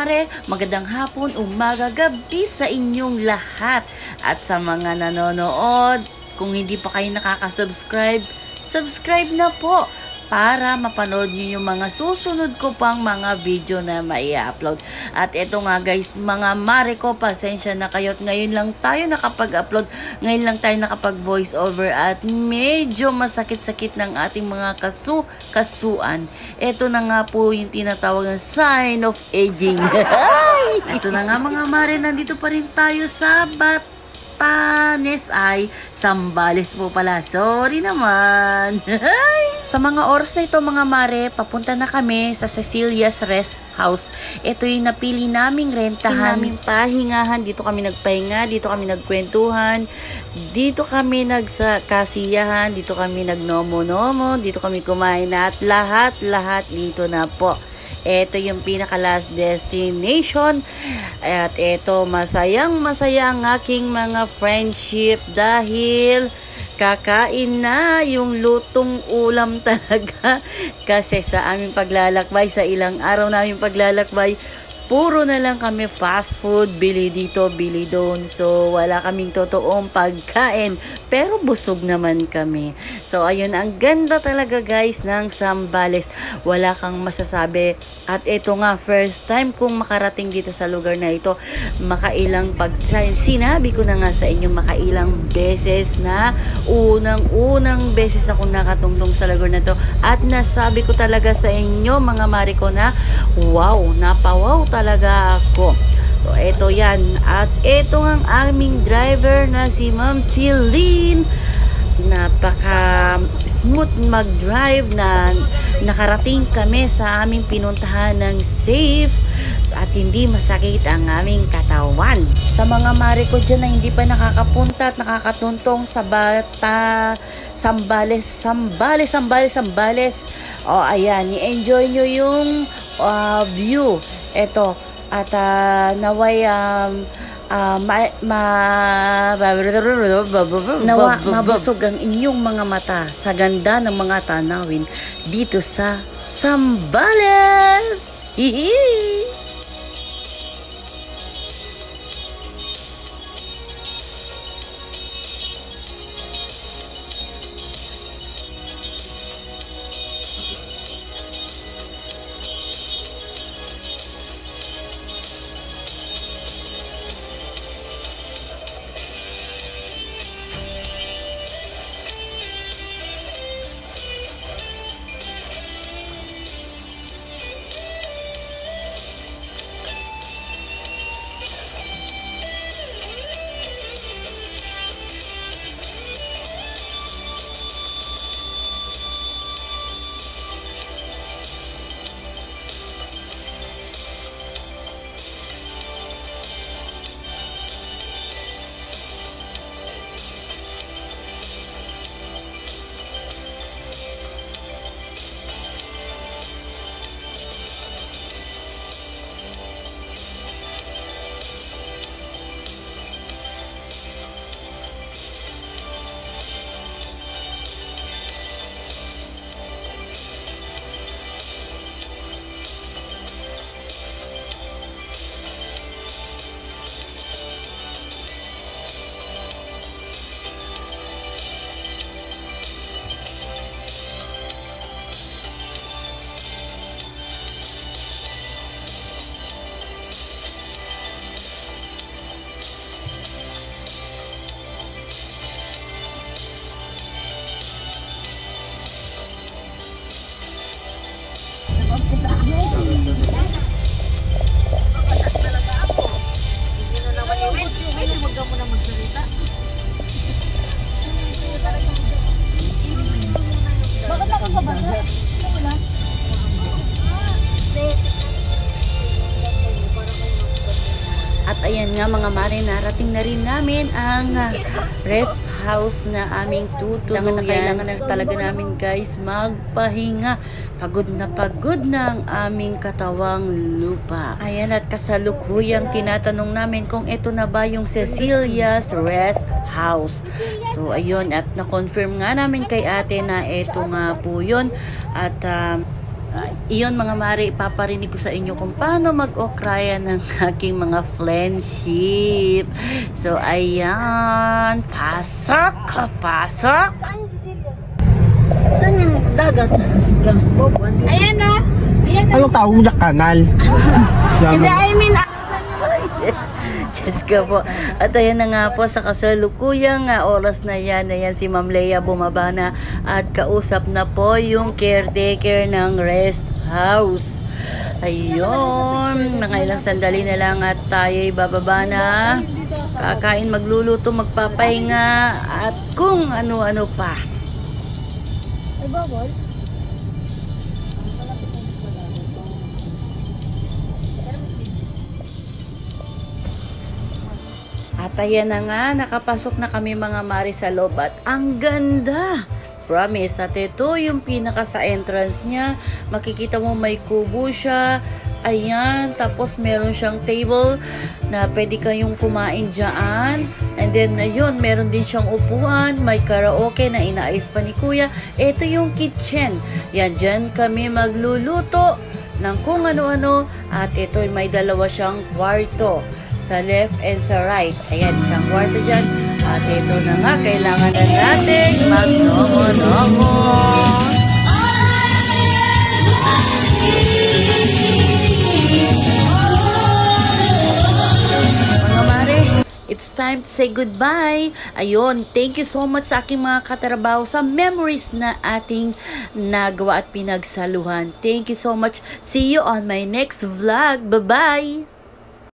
mare, magandang hapon, umaga, gabi sa inyong lahat. At sa mga nanonood, kung hindi pa kayo nakaka-subscribe, subscribe na po para mapanood nyo yung mga susunod ko pang mga video na mai-upload. At eto nga guys, mga mare ko, pasensya na kayo. At ngayon lang tayo nakapag-upload, ngayon lang tayo nakapag-voice over at medyo masakit-sakit ng ating mga kasuan. Eto na nga po yung tinatawag ng sign of aging. Eto na nga mga mare, nandito pa rin tayo sa Batanes ay Zambales po pala. Sorry naman. Sa mga oras na ito mga mare, papunta na kami sa Cecilia's Rest House. Ito yung napili naming rentahan, naming pahingahan. Dito kami nagpahinga, dito kami nagkwentuhan, dito kami nagkasiyahan, dito kami nagnomo-nomo, dito kami kumain at lahat dito na po. Ito yung pinaka last destination. At ito, masaya ang aking mga friendship dahil kakain na yung lutong ulam talaga. Kasi sa aming paglalakbay, sa ilang araw naming paglalakbay, puro na lang kami fast food, bili dito, bili doon. So, wala kaming totoong pagkain. Pero busog naman kami. So, ayun, ang ganda talaga guys ng Zambales. Wala kang masasabi. At ito nga, first time kong makarating dito sa lugar na ito. Sinabi ko na nga sa inyo, makailang beses na unang beses akong nakatungtong sa lugar na to. At nasabi ko talaga sa inyo, mga mare ko na, wow, napawaw talaga ako. So, eto yan. At eto ang aming driver na si Ma'am Celine. Napaka smooth mag-drive na nakarating kami sa aming pinuntahan ng safe at hindi masakit ang aming katawan. Sa mga mare ko dyan na hindi pa nakakapunta at nakakatuntong sa Zambales. O, ayan, i-enjoy nyo yung view. Eto, at naway mabusog ang inyong mga mata sa ganda ng mga tanawin dito sa Zambales. Hihi! At ayan nga mga mare, narating na rin namin ang rest house na aming tutuluyan. Kailangan na talaga namin guys magpahinga. Pagod na ang aming katawang lupa. Ayan, at kasalukuyang tinatanong namin kung ito na ba yung Cecilia's Rest House. So ayun, at na-confirm nga namin kay ate na ito nga po yun. At Iyon mga mare, ipaparinig ko sa inyo kung paano mag-okraya ng aking mga friendship. So, ayan. Pasok! Pasok! Saan yung dagat? Ayan na. Anong tawag na kanal? Hindi, I mean, Diyos ka po. At ayan na nga po sa kasalukuyang oras na yan si Ma'am Leia bumaba na at kausap na po yung caretaker ng rest house. Ayun, mga ilang sandali na lang at tayo'y bababa na. Kakain, magluluto, magpapahinga at kung ano-ano pa. ay bawal. At ayan na nga, nakapasok na kami mga mare sa loob at ang ganda! Promise, at ito yung pinaka sa entrance niya. Makikita mo may kubo siya. Ayan, tapos meron siyang table na pwede kayong kumain dyan. And then, ayun, meron din siyang upuan. May karaoke na inaayos pa ni Kuya. Ito yung kitchen. Yan, dyan kami magluluto ng kung ano-ano. At ito, may dalawa siyang kwarto. Sa left and sa right. Ayan, isang kwarto dyan. At ito na nga, kailangan na natin mag-nomo-nomo. Mga mare, it's time to say goodbye. Ayun, thank you so much sa aking mga katrabaho sa memories na ating nagawa at pinagsaluhan. Thank you so much. See you on my next vlog. Bye-bye!